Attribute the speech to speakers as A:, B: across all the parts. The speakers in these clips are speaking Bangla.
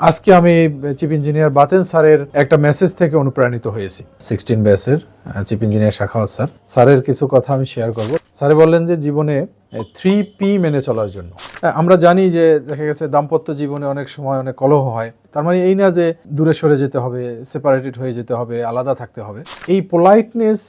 A: আজকে আমি চিফ ইঞ্জিনিয়ার বাতেন স্যারের একটা মেসেজ থেকে অনুপ্রাণিত হয়েছি। 16 ব্যাচের চিফ ইঞ্জিনিয়ার শাখাওয়াত স্যারের কিছু কথা আমি শেয়ার করব। স্যারে বললেন যে জীবনে 3P মেনে চলার জন্য। আমরা জানি যে দেখা গেছে দাম্পত্য জীবনে অনেক সময় অনেক কলহ হয়, তার মানে এই না যে দূরে সরে যেতে হবে, সেপারেটেড হয়ে যেতে হবে, আলাদা থাকতে হবে। এই পোলাইটনেস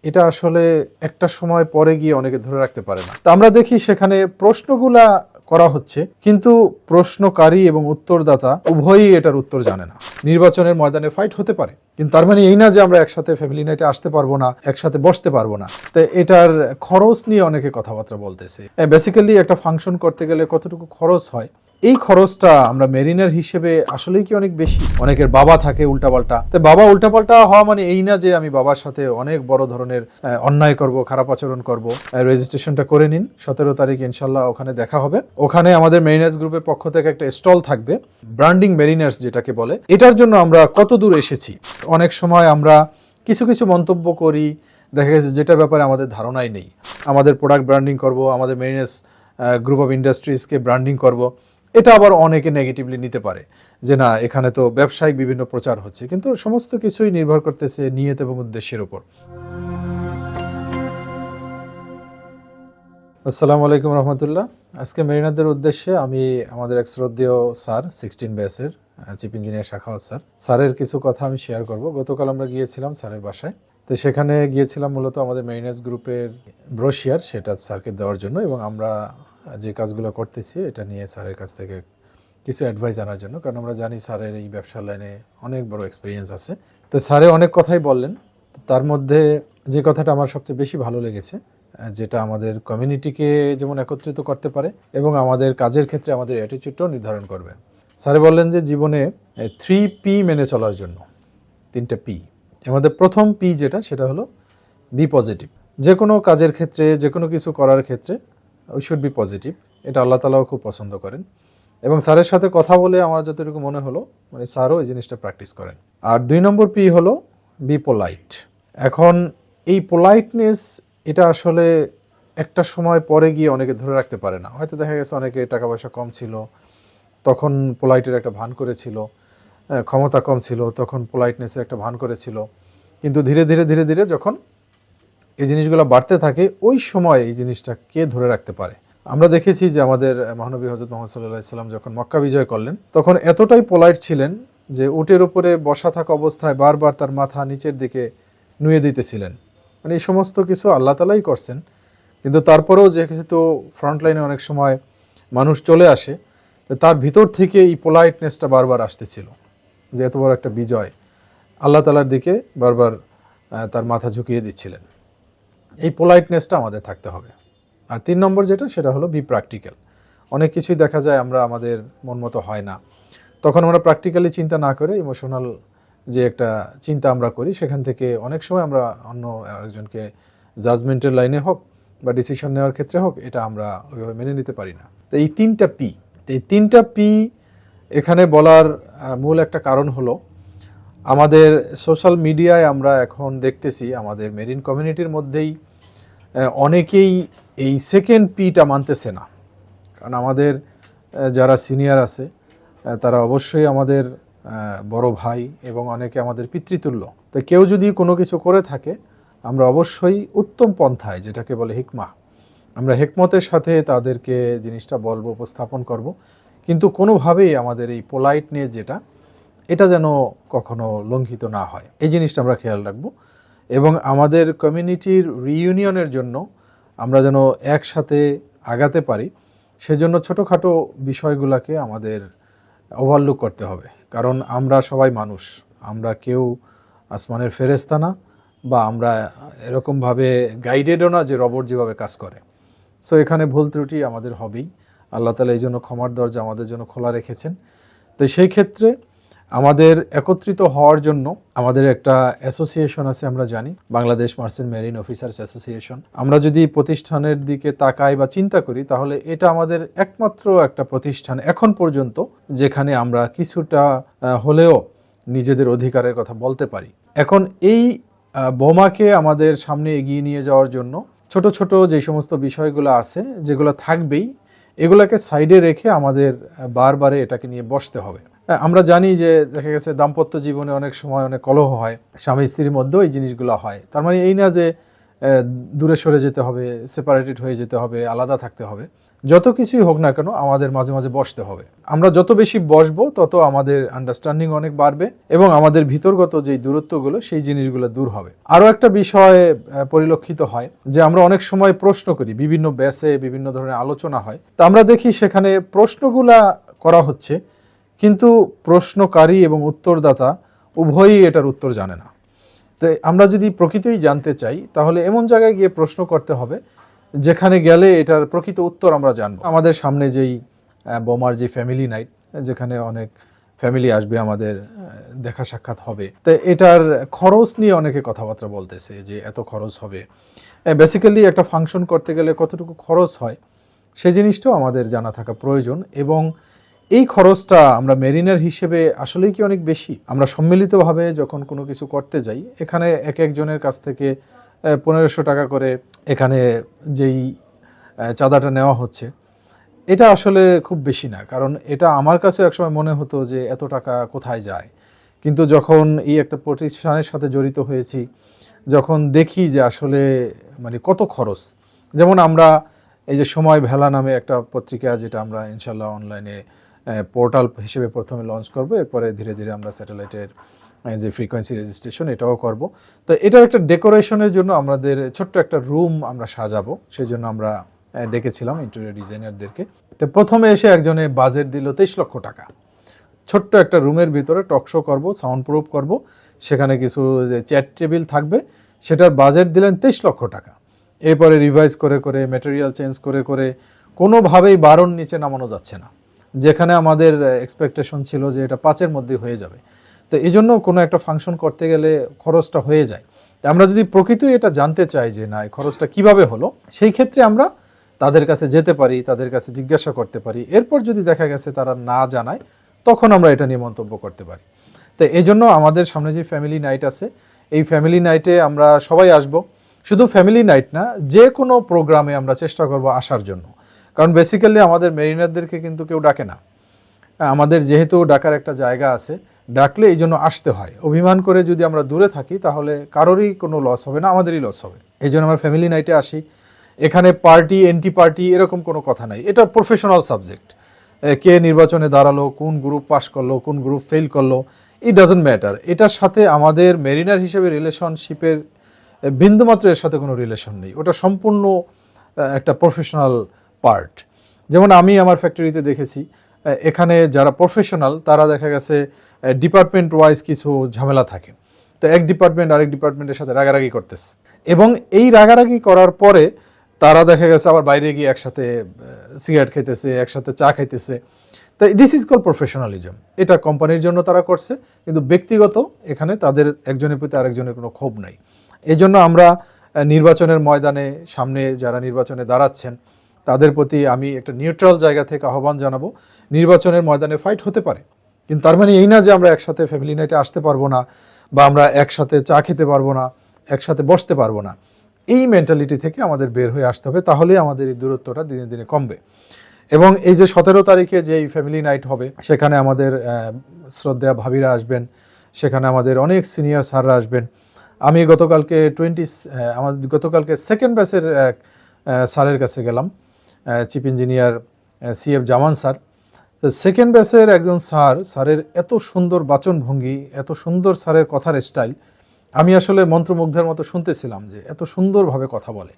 A: এটা আসলে একটা সময় পরে গিয়ে অনেকে ধরে রাখতে পারে না। তো আমরা দেখি সেখানে প্রশ্নগুলা করা হচ্ছে, কিন্তু প্রশ্নকারী এবং উত্তরদাতা উভয়ই এটার উত্তর জানে না। নির্বাচনের ময়দানে ফাইট হতে পারে, কিন্তু তার মানে এই না যে আমরা একসাথে ফ্যামিলি নাইটে আসতে পারবো না, একসাথে বসতে পারবো না। তো এটার খরচ নিয়ে অনেকে কথাবার্তা বলতেছে। বেসিক্যালি একটা ফাংশন করতে গেলে কতটুকু খরচ হয়, এই খরচটা আমরা মেরিনার হিসেবে আসলেই কি অনেক বেশি? অনেকের বাবা থাকে উল্টাপাল্টা। তো বাবা উল্টাপাল্টা হওয়া মানে এই না যে আমি বাবার সাথে অনেক বড় ধরনের অন্যায় করব, খারাপ আচরণ করব। রেজিস্ট্রেশনটা করে নিন, 17 তারিখ ইনশাল্লাহ ওখানে দেখা হবে। ওখানে আমাদের মেরিনার্স গ্রুপের পক্ষ থেকে একটা স্টল থাকবে, ব্র্যান্ডিং মেরিনার্স যেটাকে বলে। এটার জন্য আমরা কত দূর এসেছি। অনেক সময় আমরা কিছু কিছু মন্তব্য করি, দেখা গেছে যেটার ব্যাপারে আমাদের ধারণাই নেই। আমাদের প্রোডাক্ট ব্র্যান্ডিং করব, আমাদের মেরিনার্স গ্রুপ অফ ইন্ডাস্ট্রিজকে ব্র্যান্ডিং করব, এটা আবার অনেকে নেগেটিভলি নিতে পারে যে না, এখানে তো ব্যবসায়িক বিভিন্ন প্রচার হচ্ছে। কিন্তু সমস্ত কিছুই নির্ভর করতেছে নিয়ত এবং উদ্দেশ্যের উপর। আসসালামু আলাইকুম রহমতুল্লাহ। আজকে মেরিনারদের উদ্দেশ্যে আমি আমাদের এক শ্রদ্ধেয় স্যার 16 ব্যাচের চিফ ইঞ্জিনিয়ার শাখাওয়াত স্যারের কিছু কথা আমি শেয়ার করব। গতকাল আমরা গিয়েছিলাম স্যারের বাসায়। তো সেখানে গিয়েছিলাম মূলত আমাদের মেরিনার্স গ্রুপের ব্রোশিয়ার সেটা স্যারকে দেওয়ার জন্য, এবং আমরা যে কাজগুলো করতেছি এটা নিয়ে স্যারের কাছ থেকে কিছু অ্যাডভাইস আনার জন্য। কারণ আমরা জানি স্যারের এই ব্যবসার লাইনে অনেক বড় এক্সপিরিয়েন্স আছে। তো স্যারে অনেক কথাই বললেন, তার মধ্যে যে কথাটা আমার সবচেয়ে বেশি ভালো লেগেছে, যেটা আমাদের কমিউনিটিকে যেমন একত্রিত করতে পারে এবং আমাদের কাজের ক্ষেত্রে আমাদের অ্যাটিটিউডটাও নির্ধারণ করবে। স্যারে বললেন যে জীবনে 3P মেনে চলার জন্য, 3টা P। আমাদের প্রথম P যেটা, সেটা হলো বি পজিটিভ। যে কোনো কাজের ক্ষেত্রে, যে কোনো কিছু করার ক্ষেত্রে উই শুড বি পজিটিভ। এটা আল্লাহ তাআলাও খুব পছন্দ করেন, এবং স্যারের সাথে কথা বলে আমার যতটুকু মনে হলো মানে স্যারও এই জিনিসটা প্র্যাকটিস করেন। আর 2 নম্বর P হলো বি পোলাইট। এখন এই পোলাইটনেস এটা আসলে একটা সময় পরে গিয়ে অনেকে ধরে রাখতে পারে না। হয়তো দেখা গেছে অনেকে টাকা পয়সা কম ছিল, তখন পোলাইটের একটা ভান করেছিল, ক্ষমতা কম ছিল, তখন পোলাইটনেসের একটা ভান করেছিল। কিন্তু ধীরে ধীরে ধীরে ধীরে যখন এই জিনিসগুলো বাড়তে থাকে, ওই সময় এই জিনিসটা কে ধরে রাখতে পারে? আমরা দেখেছি যে আমাদের মহানবী হযরত মুহাম্মদ সাল্লাল্লাহু আলাইহি ওয়াসাল্লাম যখন মক্কা বিজয় করলেন, তখন এতটাই পোলাইট ছিলেন যে উটের উপরে বসা থাকা অবস্থায় বারবার তার মাথা নিচের দিকে নুয়ে দিতেছিলেন। মানে এই সমস্ত কিছু আল্লাহ তাআলাই করছেন। কিন্তু তারপরেও যেহেতু ফ্রন্ট লাইনে অনেক সময় মানুষ চলে আসে, তার ভিতর থেকে এই পোলাইটনেসটা বারবার আসতেছিল যে এত বড় একটা বিজয়, আল্লাহ তাআলার দিকে বারবার তার মাথা ঝুঁকিয়ে দিচ্ছিলেন। এই পোলাইটনেসটা আমাদের থাকতে হবে। আর 3 নম্বর যেটা, সেটা হলো বি প্র্যাকটিক্যাল। অনেক কিছুই দেখা যায় আমরা আমাদের মন মতো হয় না, তখন আমরা প্র্যাকটিক্যালি চিন্তা না করে ইমোশনাল যে একটা চিন্তা আমরা করি, সেখান থেকে অনেক সময় আমরা অন্য আরেকজনকে জাজমেন্টের লাইনে হোক বা ডিসিশন নেওয়ার ক্ষেত্রে হোক, এটা আমরা ওইভাবে মেনে নিতে পারি না। তো এই 3টা P, এই 3টা P এখানে বলার মূল একটা কারণ হলো আমাদের সোশ্যাল মিডিয়ায় আমরা এখন দেখতেছি আমাদের মেরিন কমিউনিটির মধ্যেই অনেকেই এই সেকেন্ড Pটা মানতেছে না। কারণ আমাদের যারা সিনিয়র আছে তারা অবশ্যই আমাদের বড় ভাই এবং অনেকে আমাদের পিতৃতুল্য। তো কেউ যদি কোনো কিছু করে থাকে, আমরা অবশ্যই উত্তম পন্থায়, যেটাকে বলে হিকমা, আমরা হেকমতের সাথে তাদেরকে জিনিসটা বলবো, উপস্থাপন করব। কিন্তু কোনোভাবেই আমাদের এই পোলাইটনেস যেটা, এটা যেন কখনো লঙ্ঘিত না হয়, এই জিনিসটা আমরা খেয়াল রাখবো। এবং আমাদের কমিউনিটির রিইউনিয়নের জন্য আমরা যেন একসাথে আগাতে পারি, সেজন্য ছোটোখাটো বিষয়গুলোকে আমাদের ওভারলুক করতে হবে। কারণ আমরা সবাই মানুষ, আমরা কেউ আসমানের ফেরেশতা না, বা আমরা এরকমভাবে গাইডেডও না যে রবট যেভাবে কাজ করে। সো এখানে ভুল ত্রুটি আমাদের হবেই। আল্লাহ তাআলা এই জন্য ক্ষমার দরজা আমাদের জন্য খোলা রেখেছেন। তো সেই ক্ষেত্রে আমাদের একত্রিত হওয়ার জন্য আমাদের একটা অ্যাসোসিয়েশন আছে, আমরা জানি Bangladesh merchant marine officers association. আমরা যদি প্রতিষ্ঠানের দিকে তাকাই বা চিন্তা করি, তাহলে এটা আমাদের একমাত্র একটা প্রতিষ্ঠান এখন পর্যন্ত যেখানে আমরা কিছুটা হলেও নিজেদের অধিকারের কথা বলতে পারি। এখন এই বোমাকে আমাদের সামনে এগিয়ে নিয়ে যাওয়ার জন্য ছোট ছোট যে সমস্ত বিষয়গুলো আছে, যেগুলো থাকবেই, এগুলোকে সাইডে রেখে আমাদের বারবারে এটাকে নিয়ে বসতে হবে। আমরা জানি যে দেখা গেছে দাম্পত্য জীবনে অনেক সময় অনেক কলহ হয়, স্বামী স্ত্রীর মধ্যেও এই জিনিসগুলো হয়। তার মানে এই না যে দূরে সরে যেতে হবে, সেপারেটেড হয়ে যেতে হবে, আলাদা থাকতে হবে। যত কিছুই হোক না কেন আমাদের মাঝে মাঝে বসতে হবে। আমরা যত বেশি বসবো তত আমাদের আন্ডারস্ট্যান্ডিং অনেক বাড়বে এবং আমাদের ভিতরগত যে দূরত্বগুলো সেই জিনিসগুলো দূর হবে। আরও একটা বিষয় পরিলক্ষিত হয় যে আমরা অনেক সময় প্রশ্ন করি, বিভিন্ন ব্যাচে বিভিন্ন ধরনের আলোচনা হয়, তা আমরা দেখি সেখানে প্রশ্নগুলা করা হচ্ছে কিন্তু প্রশ্নকারী এবং উত্তরদাতা উভয়ই এটার উত্তর জানে না। তো আমরা যদি প্রকৃতই জানতে চাই তাহলে এমন জায়গায় গিয়ে প্রশ্ন করতে হবে যেখানে গেলে এটার প্রকৃত উত্তর আমরা জানবো। আমাদের সামনে যেই বোমার যে ফ্যামিলি নাইট, যেখানে অনেক ফ্যামিলি আসবে, আমাদের দেখা সাক্ষাৎ হবে, তো এটার খরচ নিয়ে অনেকে কথাবার্তা বলতেছে যে এত খরচ হবে। বেসিক্যালি একটা ফাংশন করতে গেলে কতটুকু খরচ হয় সেই জিনিসটাও আমাদের জানা থাকা প্রয়োজন। এবং এই খরচটা আমরা মেরিনার হিসেবে আসলেই কি অনেক বেশি? আমরা সম্মিলিতভাবে যখন কোনো কিছু করতে যাই, এখানে এক একজনের কাছ থেকে 1500 টাকা করে এখানে যেই চাঁদাটা নেওয়া হচ্ছে, এটা আসলে খুব বেশি না। কারণ এটা আমার কাছে একসময় মনে হতো যে এত টাকা কোথায় যায়, কিন্তু যখন এই একটা প্রতিষ্ঠানের সাথে জড়িত হয়েছি, যখন দেখি যে আসলে মানে কত খরচ। যেমন আমরা এই যে সময় ভেলা নামে একটা পত্রিকা, যেটা আমরা ইনশাল্লাহ অনলাইনে পোর্টাল হিসেবে প্রথমে লঞ্চ করব, এরপরে ধীরে ধীরে আমরা স্যাটেলাইটের যে ফ্রিকোয়েন্সি রেজিস্ট্রেশন এটাও করব। তো এটার একটা ডেকোরেশনের জন্য আমাদের ছোট্ট একটা রুম আমরা সাজাবো, সেই জন্য আমরা ডেকেছিলাম ইন্টেরিয়র ডিজাইনারদেরকে। তো প্রথমে এসে একজনে বাজেট দিল 23 লক্ষ টাকা। ছোট্ট একটা রুমের ভিতরে টকশো করব, সাউন্ড প্রুফ করব, সেখানে কিছু যে চ্যাট টেবিল থাকবে, সেটার বাজেট দিলেন 23 লক্ষ টাকা। এরপরে রিভাইজ করে করে ম্যাটেরিয়াল চেঞ্জ করে করে কোনোভাবেই 12-র নিচে নামানো যাচ্ছে না, যেখানে আমাদের এক্সপেকটেশন ছিল যে এটা 5-এর মধ্যে হয়ে যাবে। তো এই জন্য কোনো একটা ফাংশন করতে গেলে খরচটা হয়ে যায়। আমরা যদি প্রকৃতই এটা জানতে চাই যে না এই খরচটা কিভাবে হলো, সেই ক্ষেত্রে আমরা তাদের কাছে যেতে পারি, তাদের কাছে জিজ্ঞাসা করতে পারি। এরপর যদি দেখা গেছে তারা না জানায়, তখন আমরা এটা নিয়ে মন্তব্য করতে পারি। তো এই জন্য আমাদের সামনে যে ফ্যামিলি নাইট আছে, এই ফ্যামিলি নাইটে আমরা সবাই আসব। শুধু ফ্যামিলি নাইট না, যে কোনো প্রোগ্রামে আমরা চেষ্টা করব আসার জন্য। কারণ বেসিক্যালি আমাদের মেরিনারদেরকে কিন্তু কেউ ডাকে না। আমাদের যেহেতু ডাকার একটা জায়গা আছে, ডাকলে এই জন্য আসতে হয়। অভিমান করে যদি আমরা দূরে থাকি তাহলে কারোরই কোনো লস হবে না, আমাদেরই লস হবে। এই জন্য আমরা ফ্যামিলি নাইটে আসি। এখানে পার্টি এন্টি পার্টি এরকম কোনো কথা নাই, এটা প্রফেশনাল সাবজেক্ট। কে নির্বাচনে দাঁড়ালো, কোন গ্রুপ পাস করলো, কোন গ্রুপ ফেল করলো, ইট ডাজন্ট ম্যাটার। এটার সাথে আমাদের মেরিনার হিসেবে রিলেশনশিপের বিন্দুমাত্র এর সাথে কোনো রিলেশন নেই। ওটা সম্পূর্ণ একটা প্রফেশনাল পার্ট। যেমন আমি আমার ফ্যাক্টরিতে দেখেছি, এখানে যারা প্রফেশনাল তারা দেখা গেছে ডিপার্টমেন্ট ওয়াইজ কিছু ঝামেলা থাকে। তো এক ডিপার্টমেন্ট আরেক ডিপার্টমেন্টের সাথে রাগারাগি করতেছে, এবং এই রাগারাগি করার পরে তারা দেখা গেছে আবার বাইরে গিয়ে একসাথে সিগারেট খাইতেছে, একসাথে চা খাইতেছে। তাই দিস ইজ কল প্রফেশনালিজম। এটা কোম্পানির জন্য তারা করছে, কিন্তু ব্যক্তিগত এখানে তাদের একজনের প্রতি আরেকজনের কোনো ক্ষোভ নাই। এই জন্য আমরা নির্বাচনের ময়দানে সামনে যারা নির্বাচনে দাঁড়াচ্ছেন তাদের প্রতি আমি একটা নিউট্রাল জায়গা থেকে আহ্বান জানাবো। নির্বাচনের ময়দানে ফাইট হতে পারে, কিন্তু তার মানে এই না যে আমরা একসাথে ফ্যামিলি নাইটে আসতে পারবো না, বা আমরা একসাথে চা খেতে পারবো না, একসাথে বসতে পারবো না। এই মেন্টালিটি থেকে আমাদের বের হয়ে আসতে হবে, তাহলে আমাদের এই দূরত্বটা দিনে দিনে কমবে। এবং এই যে 17 তারিখে যে ফ্যামিলি নাইট হবে, সেখানে আমাদের শ্রদ্ধেয় ভাবিরা আসবেন, সেখানে আমাদের অনেক সিনিয়র স্যাররা আসবেন। আমি গতকালকে সেকেন্ড ব্যাচের স্যারের কাছে গেলাম, চিফ ইঞ্জিনিয়ার CF জামান স্যার। তো সেকেন্ড ব্যাচের একজন স্যারের এত সুন্দর বাচনভঙ্গি, এত সুন্দর স্যারের কথার স্টাইল, আমি আসলে মন্ত্রমুগ্ধের মতো শুনতেছিলাম যে এত সুন্দরভাবে কথা বলে।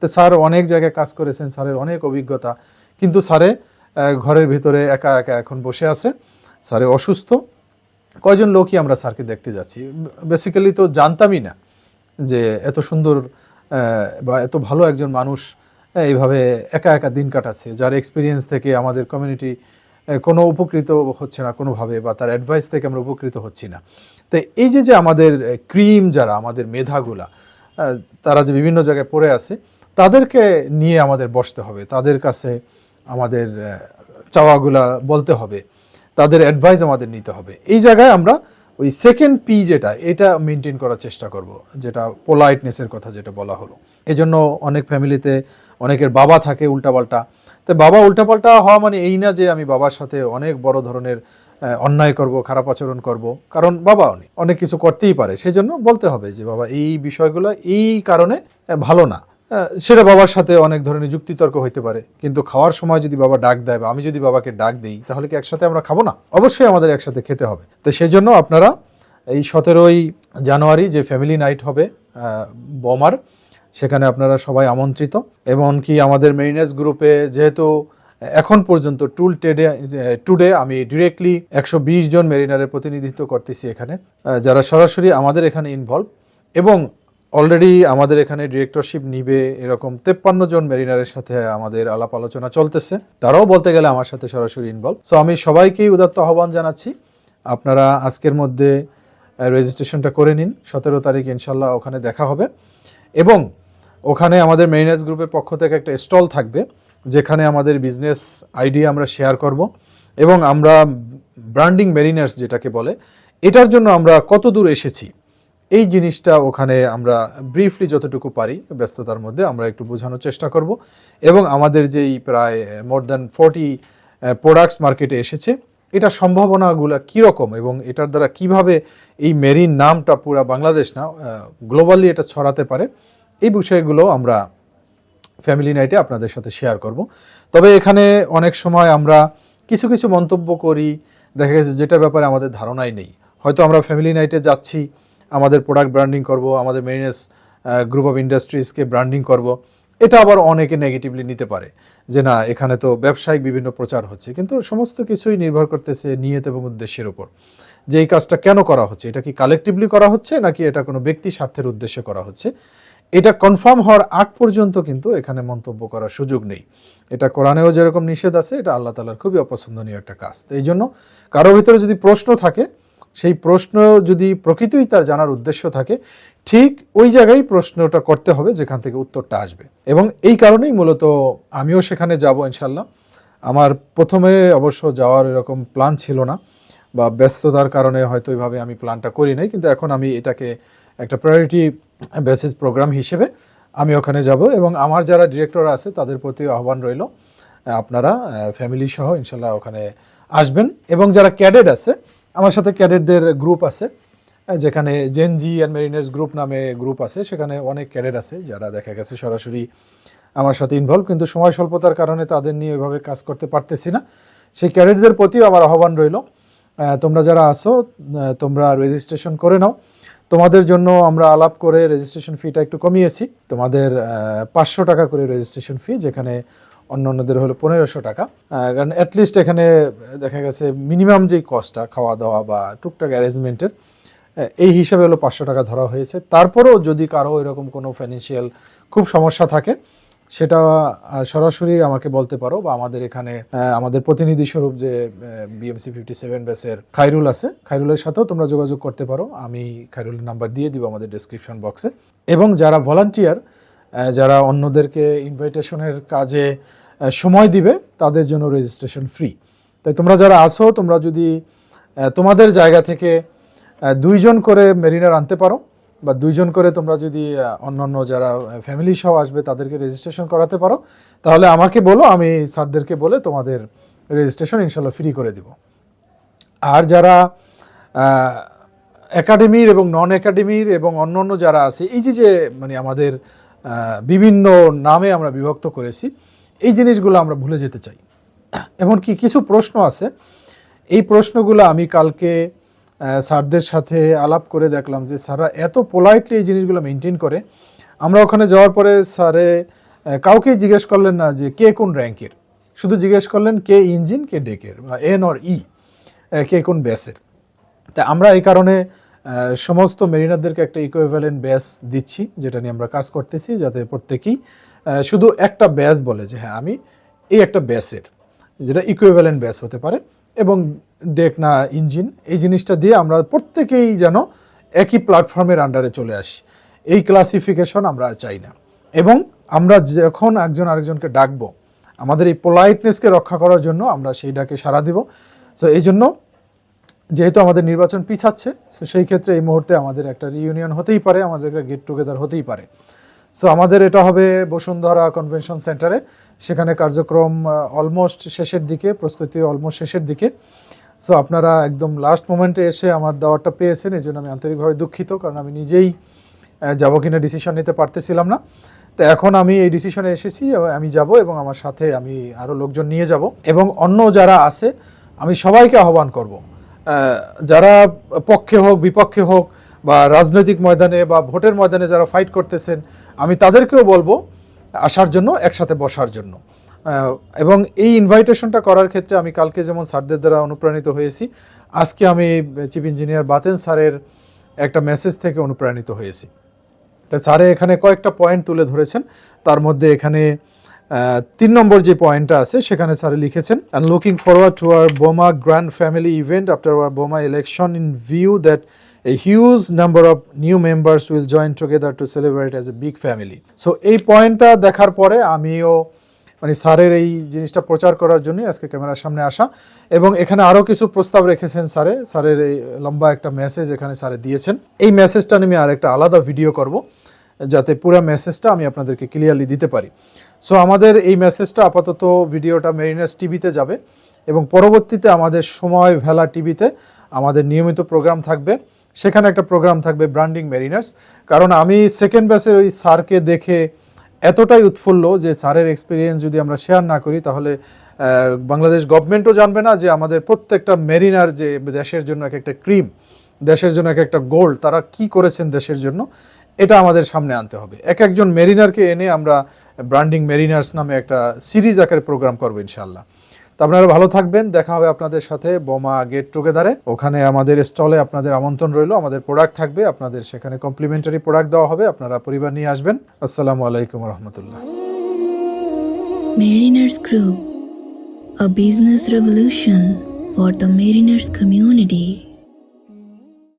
A: তো স্যার অনেক জায়গায় কাজ করেছেন, স্যারের অনেক অভিজ্ঞতা, কিন্তু স্যারে ঘরের ভিতরে একা একা এখন বসে আছে। স্যারে অসুস্থ। কয়জন লোকই আমরা স্যারকে দেখতে যাচ্ছি, বেসিক্যালি তো জানতামই না যে এত সুন্দর বা এত ভালো একজন মানুষ এইভাবে একা একা দিন কাটাচ্ছে, যার এক্সপিরিয়েন্স থেকে আমাদের কমিউনিটি কোনো উপকৃত হচ্ছে না কোনোভাবে, বা তার অ্যাডভাইস থেকে আমরা উপকৃত হচ্ছি না। তো এই যে আমাদের ক্রিম যারা, আমাদের মেধাগুলা, তারা যে বিভিন্ন জায়গায় পড়ে আছে, তাদেরকে নিয়ে আমাদের বসতে হবে, তাদের কাছে আমাদের চাওয়াগুলা বলতে হবে, তাদের অ্যাডভাইস আমাদের নিতে হবে। এই জায়গায় আমরা ওই সেকেন্ড পি এটা মেনটেন করার চেষ্টা করব, যেটা পোলাইটনেসের কথা যেটা বলা হলো। এই জন্য অনেক ফ্যামিলিতে অনেকের বাবা থাকে উল্টাপাল্টা। তো বাবা উল্টাপাল্টা হওয়া মানে এই না যে আমি বাবার সাথে অনেক বড় ধরনের অন্যায় করব, খারাপ আচরণ করব, কারণ বাবা অনেক কিছু করতেই পারে। সেই জন্য বলতে হবে যে বাবা এই বিষয়গুলো এই কারণে ভালো না। সেটা বাবার সাথে অনেক ধরনের যুক্তিতর্ক হইতে পারে, কিন্তু খাওয়ার সময় যদি বাবা ডাক দেয় বা আমি যদি বাবাকে ডাক দিই, তাহলে কি একসাথে আমরা খাবো না? অবশ্যই আমাদের একসাথে খেতে হবে। তো সেই জন্য আপনারা এই 17ই জানুয়ারি যে ফ্যামিলি নাইট হবে বোমার, সেখানে আপনারা সবাই আমন্ত্রিত। এমনকি আমাদের মেরিনার্স গ্রুপে যেহেতু এখন পর্যন্ত টুডে আমি ডিরেক্টলি 120 জন মেরিনারের প্রতিনিধিত্ব করতেছি এখানে, যারা সরাসরি আমাদের এখানে ইনভলভ, এবং অলরেডি আমাদের এখানে ডিরেক্টরশিপ নিবে এরকম 53 জন মেরিনারের সাথে আমাদের আলাপ আলোচনা চলতেছে। তারাও বলতে গেলে আমার সাথে সরাসরি ইনভলভ। সো আমি সবাইকেই উদাত্ত আহ্বান জানাচ্ছি, আপনারা আজকের মধ্যে রেজিস্ট্রেশনটা করে নিন। 17 তারিখ ইনশাল্লাহ ওখানে দেখা হবে, এবং ওখানে আমাদের মেরিনার্স গ্রুপের পক্ষ থেকে একটা স্টল থাকবে, যেখানে আমাদের বিজনেস আইডিয়া আমরা শেয়ার করব, এবং আমরা ব্র্যান্ডিং মেরিনার্স যেটাকে বলে, এটার জন্য আমরা কত দূর এসেছি এই জিনিসটা ওখানে আমরা ব্রিফলি যতটুকু পারি ব্যস্ততার মধ্যে আমরা একটু বোঝানোর চেষ্টা করব। এবং আমাদের যেই প্রায় মোর দ্যান 40 প্রোডাক্টস মার্কেটে এসেছে, এটা সম্ভাবনাগুলো কীরকম এবং এটার দ্বারা কিভাবে এই মেরিন নামটা পুরো বাংলাদেশ না গ্লোবালি এটা ছড়াতে পারে, এই বিষয়গুলো আমরা ফ্যামিলি নাইটে আপনাদের সাথে শেয়ার করব। তবে এখানে অনেক সময় আমরা কিছু কিছু মন্তব্য করি, দেখা গেছে যেটার ব্যাপারে আমাদের ধারণাই নেই। হয়তো আমরা ফ্যামিলি নাইটে যাচ্ছি, আমাদের প্রোডাক্ট ব্র্যান্ডিং করব, আমাদের মেরিনার্স গ্রুপ অফ ইন্ডাস্ট্রিজকে ব্র্যান্ডিং করব, এটা আবার অনেকে নেগেটিভলি নিতে পারে যে না এখানে তো ব্যবসায়িক বিভিন্ন প্রচার হচ্ছে, কিন্তু সমস্ত কিছুই নির্ভর করতেছে নিয়ত এবং উদ্দেশ্যের উপর, যে এই কাজটা কেন করা হচ্ছে, এটা কি কালেকটিভলি করা হচ্ছে নাকি এটা কোনো ব্যক্তি স্বার্থের উদ্দেশ্যে করা হচ্ছে। এটা কনফার্ম হওয়ার আগ পর্যন্ত কিন্তু এখানে মন্তব্য করার সুযোগ নেই। এটা কোরআনেও যেরকম নিষেধ আছে, এটা আল্লাহ তাআলার খুবই অপছন্দনীয় একটা কাজ। তো এই জন্য কারোর ভিতরে যদি প্রশ্ন থাকে, সেই প্রশ্ন যদি প্রকৃতই তার জানার উদ্দেশ্য থাকে, ঠিক ওই জায়গায় প্রশ্নটা করতে হবে যেখান থেকে উত্তরটা আসবে। এবং এই কারণেই মূলত আমিও সেখানে যাব ইনশাল্লাহ। আমার প্রথমে অবশ্য যাওয়ার এরকম প্ল্যান ছিল না, বা ব্যস্ততার কারণে হয়তো এইভাবে আমি প্ল্যানটা করি নাই, কিন্তু এখন আমি এটাকে একটা প্রায়োরিটি বেসিস প্রোগ্রাম হিসেবে আমি ওখানে যাব। এবং আমার যারা ডিরেক্টর আছে তাদের প্রতি আহ্বান রইল, আপনারা ফ্যামিলি সহ ইনশাল্লাহ ওখানে আসবেন। এবং যারা ক্যাডেট আছে, আমার সাথে ক্যাডেটদের গ্রুপ আছে, যেখানে জেনজি অ্যান্ড মেরিনার্স গ্রুপ নামে গ্রুপ আছে, সেখানে অনেক ক্যাডেট আছে যারা দেখা গেছে সরাসরি আমার সাথে ইনভলভ, কিন্তু সময় স্বল্পতার কারণে তাদের নিয়ে এভাবে কাজ করতে পারতেছি না। সেই ক্যাডেটদের প্রতিও আমার আহ্বান রইল, তোমরা যারা আসো তোমরা রেজিস্ট্রেশন করে নাও। তোমাদের জন্য আমরা আলাপ করে রেজিস্ট্রেশন ফিটা একটু কমিয়েছি, তোমাদের 500 টাকা করে রেজিস্ট্রেশন ফি, যেখানে অন্যান্যদের হলো 1500 টাকা। কারণ অ্যাটলিস্ট এখানে দেখা গেছে মিনিমাম যেই কস্টটা খাওয়া দাওয়া বা টুকটাক অ্যারেঞ্জমেন্টের, এই হিসাবে হলো 500 টাকা ধরা হয়েছে। তারপরেও যদি কারো এরকম কোনো ফাইন্যান্সিয়াল খুব সমস্যা থাকে, সেটা সরাসরি আমাকে বলতে পারো, বা আমাদের এখানে আমাদের প্রতিনিধি স্বরূপ যে বিএমসি 57 ব্যাচের খায়রুল আছে, খায়রুলের সাথেও তোমরা যোগাযোগ করতে পারো। আমি খায়রুলের নাম্বার দিয়ে দিব আমাদের ডেসক্রিপশন বক্সে। এবং যারা ভলান্টিয়ার, যারা অন্যদেরকে ইনভাইটেশনের কাজে সময় দিবে, তাদের জন্য রেজিস্ট্রেশন ফ্রি। তাই তোমরা যারা আসো, তোমরা যদি তোমাদের জায়গা থেকে 2 জন করে মেরিনার আনতে পারো, বা 2 জন করে তোমরা যদি অন্যান্য যারা ফ্যামিলি সহ আসবে তাদেরকে রেজিস্ট্রেশন করাতে পারো, তাহলে আমাকে বলো, আমি স্যারদেরকে বলে তোমাদের রেজিস্ট্রেশন ইনশাল্লাহ ফ্রি করে দিব। আর যারা একাডেমির এবং নন একাডেমির এবং অন্যান্য যারা আছে, এই যে মানে আমাদের বিভিন্ন নামে আমরা বিভক্ত করেছি, এই জিনিসগুলো আমরা ভুলে যেতে চাই। এমনকি কিছু প্রশ্ন আছে, এই প্রশ্নগুলো আমি কালকে স্যারদের সাথে আলাপ করে দেখলাম যে স্যাররা এত পোলাইটলি এই জিনিসগুলো মেনটেন করে। আমরা ওখানে যাওয়ার পরে স্যারে কাউকেই জিজ্ঞেস করলেন না যে কে কোন র্যাঙ্কের, শুধু জিজ্ঞেস করলেন কে ইঞ্জিন, কে ডেকের, বা এন অর ই, কে কোন ব্যাসের। তা আমরা এই কারণে সমস্ত মেরিনারদেরকে একটা ইকুইভ্যালেন্ট ব্যাস দিচ্ছি, যেটা নিয়ে আমরা কাজ করতেছি, যাতে প্রত্যেকেই শুধু একটা ব্যাস বলে যে হ্যাঁ আমি এই একটা ব্যাসের, যেটা ইকুইভ্যালেন্ট ব্যাস হতে পারে, এবং ডেক না ইঞ্জিন, এই জিনিসটা দিয়ে আমরা প্রত্যেকেই যেন একই প্ল্যাটফর্মের আন্ডারে চলে আসি। এই ক্লাসিফিকেশন আমরা চাই না। এবং আমরা যখন একজন আরেকজনকে ডাকবো, আমাদের এই পোলাইটনেসকে রক্ষা করার জন্য আমরা সেই ডাকে সাড়া দিব। সো এই জন্য যেহেতু আমাদের নির্বাচন পিছাচ্ছে, সো সেই ক্ষেত্রে এই মুহূর্তে আমাদের একটা রিইউনিয়ন হতেই পারে, আমাদের একটা গেট টুগেদার হতেই পারে। সো আমাদের এটা হবে বসুন্ধরা কনভেনশন সেন্টারে, সেখানে কার্যক্রম অলমোস্ট শেষের দিকে, প্রস্তুতি অলমোস্ট শেষের দিকে। সো আপনারা একদম লাস্ট মোমেন্টে এসে আমার দাওয়াতটা পেয়েছেন, এই জন্য আমি আন্তরিকভাবে দুঃখিত, কারণ আমি নিজেই যাবো কিনা ডিসিশন নিতে পারতেছিলাম না। তো এখন আমি এই ডিসিশনে এসেছি, আমি যাব এবং আমার সাথে আমি আরও লোকজন নিয়ে যাব, এবং অন্য যারা আছে আমি সবাইকে আহ্বান করব, যারা পক্ষে হোক বিপক্ষে হোক বা রাজনৈতিক ময়দানে বা ভোটের ময়দানে যারা ফাইট করতেছেন, আমি তাদেরকেও বলবো আসার জন্য, একসাথে বসার জন্য। এবং এই ইনভাইটেশনটা করার ক্ষেত্রে আমি কালকে যেমন স্যারদের দ্বারা অনুপ্রাণিত হয়েছি, আজকে আমি চিফ ইঞ্জিনিয়ার বাতেন স্যারের একটা মেসেজ থেকে অনুপ্রাণিত হয়েছি। তো স্যারে এখানে কয়েকটা পয়েন্ট তুলে ধরেছেন, তার মধ্যে এখানে 3 নম্বর যে পয়েন্টটা আছে সেখানে স্যারে লিখেছেন, and looking forward to our Boma grand family event after our Boma election in view that a huge number of new members will join together to celebrate as a big family. So এই পয়েন্টটা দেখার পরে আমিও মানে স্যারের এই জিনিসটা প্রচার করার জন্য আজকে ক্যামেরার সামনে আসা, এবং এখানে আরও কিছু প্রস্তাব রেখেছেন স্যারের এই লম্বা একটা মেসেজ এখানে স্যারে দিয়েছেন। এই মেসেজটা আমি আর একটা আলাদা ভিডিও করব, যাতে পুরো মেসেজটা আমি আপনাদেরকে ক্লিয়ারলি দিতে পারি। সো আমাদের এই মেসেজটা আপাতত ভিডিওটা মেরিনার্স টিভিতে যাবে, এবং পরবর্তীতে আমাদের সময় ভেলা টিভিতে আমাদের নিয়মিত প্রোগ্রাম থাকবে, সেখানে একটা প্রোগ্রাম থাকবে ব্র্যান্ডিং মেরিনার্স। কারণ আমি সেকেন্ড ব্যাচের ওই স্যারকে দেখে এতটাই উৎফুল্ল যে স্যারের এক্সপিরিয়েন্স যদি আমরা শেয়ার না করি তাহলে বাংলাদেশ গভর্নমেন্টও জানবে না যে আমাদের প্রত্যেকটা মেরিনার যে দেশের জন্য এক একটা ক্রিম, দেশের জন্য এক একটা গোল্ড, তারা কি করেছেন দেশের জন্য, এটা আমাদের সামনে আনতে হবে। এক একজন মেরিনারকে এনে আমরা ব্র্যান্ডিং মেরিনার্স নামে একটা সিরিজ আকারে প্রোগ্রাম করবো ইনশাআল্লাহ। তো আপনারা ভালো থাকবেন, দেখা হবে আপনাদের সাথে বোমা গেট টুগেদারে। ওখানে আমাদের স্টলে আপনাদের আমন্ত্রণ রইল, আমাদের প্রোডাক্ট থাকবে, আপনাদের সেখানে কমপ্লিমেন্টারি প্রোডাক্ট দেওয়া হবে, আপনারা পরিবার নিয়ে আসবেন। আসসালামু আলাইকুম রহমতুল্লাহ।
B: Mariners Group, a business revolution for the Mariners community.